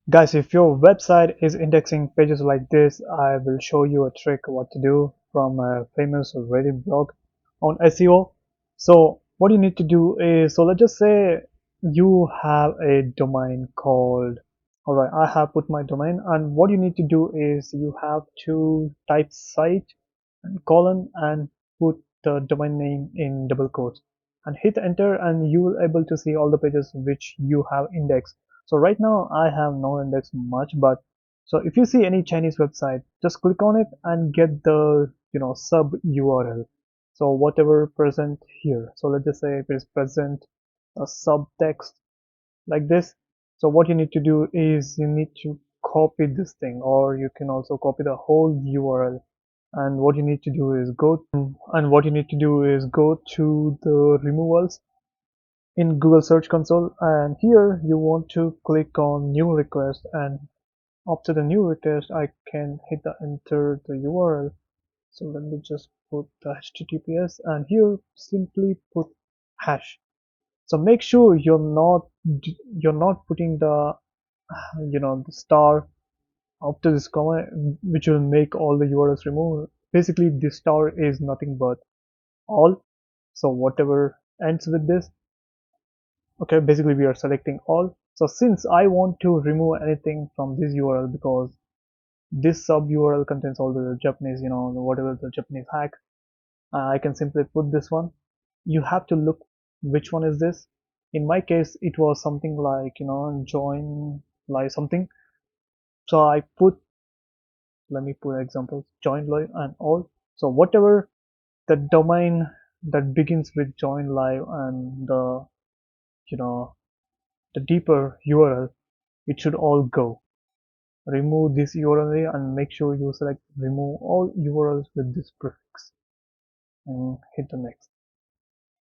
Guys, if your website is indexing pages like this, I will show you a trick what to do from a famous Reddit blog on SEO. So what you need to do is, so let's just say you have a domain called, all right, I have put my domain, and what you need to do is you have to type site and colon and put the domain name in double quotes and hit enter, and you will able to see all the pages which you have indexed. So right now I have no index much, but so if you see any Chinese website, just click on it and get the sub URL. So whatever present here, so let's just say if it's present a subtext like this. So what you need to do is you need to copy this thing, or you can also copy the whole URL. And what you need to do is go to the removals in Google Search Console, and here you want to click on new request, and after the new request I can hit the enter the URL. So let me just put the HTTPS, and here simply put hash. So make sure you're not putting the the star after this comma, which will make all the URLs remove. Basically this star is nothing but all, so whatever ends with this. Okay, basically we are selecting all. So since I want to remove anything from this URL, because this sub URL contains all the Japanese, whatever the Japanese hack, I can simply put this one. You have to look which one is this. In my case it was something like join live something. So I put, let me put examples, join live and all. So whatever the domain that begins with join live and the you know the deeper URL, it should all go. Remove this URL and make sure you select remove all URLs with this prefix and hit the next,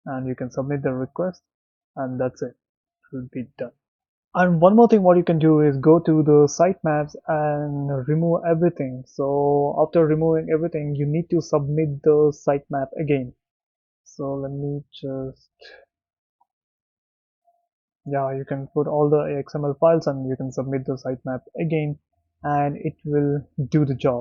and you can submit the request, and that's it. It will be done. And one more thing what you can do is go to the sitemaps and remove everything. So after removing everything you need to submit the sitemap again. So let me just, yeah, you can put all the XML files and you can submit the sitemap again, and it will do the job.